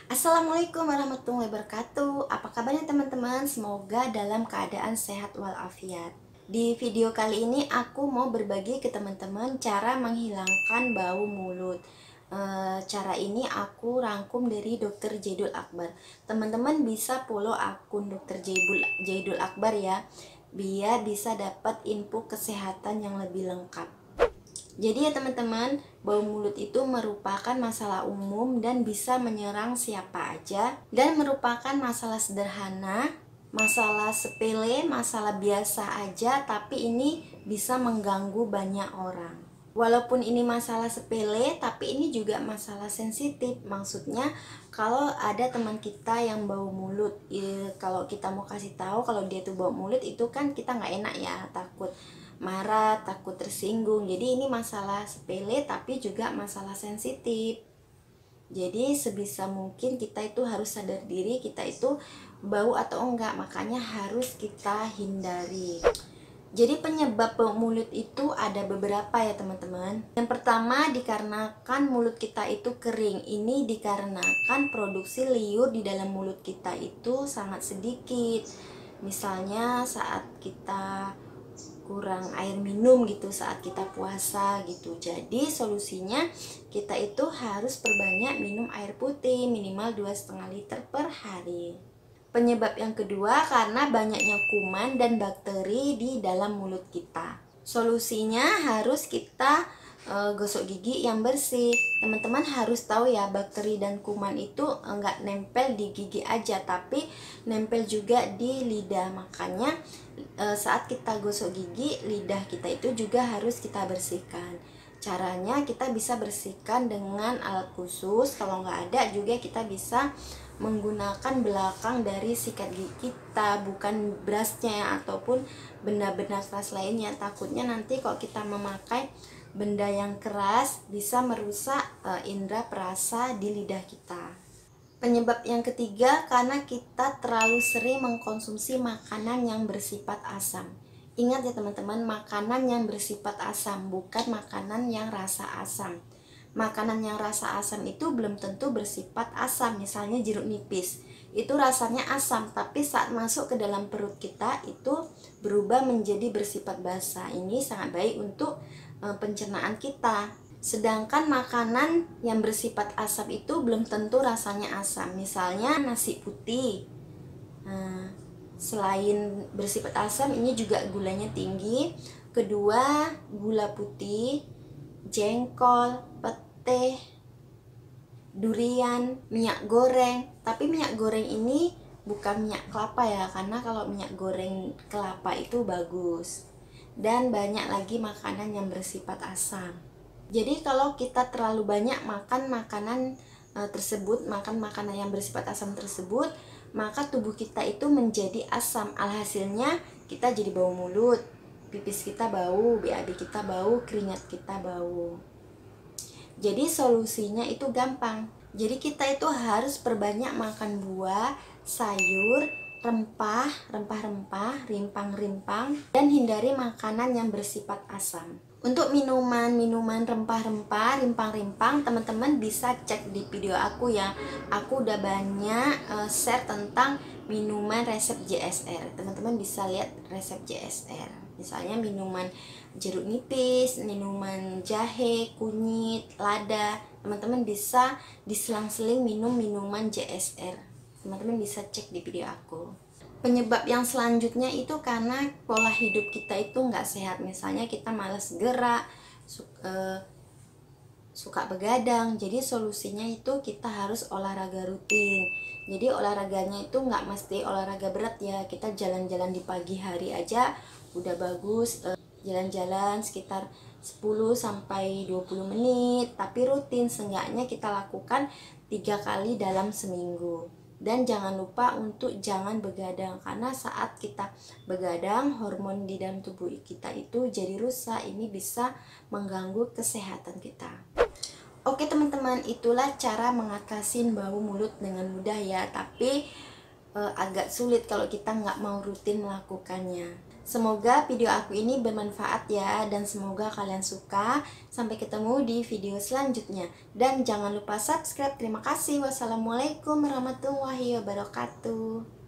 Assalamualaikum warahmatullahi wabarakatuh. Apa kabarnya teman-teman? Semoga dalam keadaan sehat walafiat. Di video kali ini aku mau berbagi ke teman-teman cara menghilangkan bau mulut. Cara ini aku rangkum dari Dr. Jaidul Akbar. Teman-teman bisa follow akun Dr. Jaidul Akbar ya, biar bisa dapat info kesehatan yang lebih lengkap. Jadi ya teman-teman, bau mulut itu merupakan masalah umum dan bisa menyerang siapa aja, dan merupakan masalah sederhana, masalah sepele, masalah biasa aja, tapi ini bisa mengganggu banyak orang. Walaupun ini masalah sepele, tapi ini juga masalah sensitif. Maksudnya kalau ada teman kita yang bau mulut, kalau kita mau kasih tahu kalau dia tuh bau mulut, itu kan kita nggak enak ya, takut marah, takut tersinggung. Jadi ini masalah sepele tapi juga masalah sensitif. Jadi sebisa mungkin kita itu harus sadar diri kita itu bau atau enggak, makanya harus kita hindari. Jadi penyebab bau mulut itu ada beberapa ya teman-teman. Yang pertama, dikarenakan mulut kita itu kering. Ini dikarenakan produksi liur di dalam mulut kita itu sangat sedikit. Misalnya saat kita kurang air minum gitu saat kita puasa gitu. Jadi solusinya kita itu harus perbanyak minum air putih minimal 2,5 liter per hari. Penyebab yang kedua karena banyaknya kuman dan bakteri di dalam mulut kita. Solusinya harus kita gosok gigi yang bersih. Teman-teman harus tahu ya, bakteri dan kuman itu enggak nempel di gigi aja, tapi nempel juga di lidah. Makanya saat kita gosok gigi, lidah kita itu juga harus kita bersihkan. Caranya kita bisa bersihkan dengan alat khusus. Kalau nggak ada juga kita bisa menggunakan belakang dari sikat gigi kita, bukan brushnya ataupun benda-benda keras lainnya. Takutnya nanti kalau kita memakai benda yang keras bisa merusak indera perasa di lidah kita. Penyebab yang ketiga karena kita terlalu sering mengkonsumsi makanan yang bersifat asam. Ingat ya teman-teman, makanan yang bersifat asam, bukan makanan yang rasa asam. Makanan yang rasa asam itu belum tentu bersifat asam. Misalnya jeruk nipis, itu rasanya asam, tapi saat masuk ke dalam perut kita itu berubah menjadi bersifat basa. Ini sangat baik untuk pencernaan kita. Sedangkan makanan yang bersifat asam itu belum tentu rasanya asam. Misalnya nasi putih, selain bersifat asam, ini juga gulanya tinggi. Kedua, gula putih, jengkol, pete, durian, minyak goreng. Tapi minyak goreng ini bukan minyak kelapa ya, karena kalau minyak goreng kelapa itu bagus. Dan banyak lagi makanan yang bersifat asam. Jadi kalau kita terlalu banyak makan makanan tersebut, makan makanan yang bersifat asam tersebut, maka tubuh kita itu menjadi asam. Alhasilnya kita jadi bau mulut, pipis kita bau, BAB kita bau, keringat kita bau. Jadi solusinya itu gampang. Jadi kita itu harus perbanyak makan buah, sayur, rempah-rempah, rimpang-rimpang, dan hindari makanan yang bersifat asam. Untuk minuman rempah-rempah, rimpang-rimpang, teman-teman bisa cek di video aku ya. Aku udah banyak share tentang minuman resep JSR. Teman-teman bisa lihat resep JSR. Misalnya minuman jeruk nipis, minuman jahe, kunyit, lada. Teman-teman bisa diselang-seling minum minuman JSR. Teman-teman bisa cek di video aku. Penyebab yang selanjutnya itu karena pola hidup kita itu nggak sehat. Misalnya kita malas gerak, suka begadang. Jadi solusinya itu kita harus olahraga rutin. Jadi olahraganya itu nggak mesti olahraga berat ya. Kita jalan-jalan di pagi hari aja udah bagus. Jalan-jalan sekitar 10-20 menit, tapi rutin, seenggaknya kita lakukan 3 kali dalam seminggu. Dan jangan lupa untuk jangan begadang, karena saat kita begadang hormon di dalam tubuh kita itu jadi rusak. Ini bisa mengganggu kesehatan kita. Oke teman-teman, itulah cara mengatasi bau mulut dengan mudah ya, tapi agak sulit kalau kita nggak mau rutin melakukannya. Semoga video aku ini bermanfaat ya, dan semoga kalian suka. Sampai ketemu di video selanjutnya. Dan jangan lupa subscribe. Terima kasih. Wassalamualaikum warahmatullahi wabarakatuh.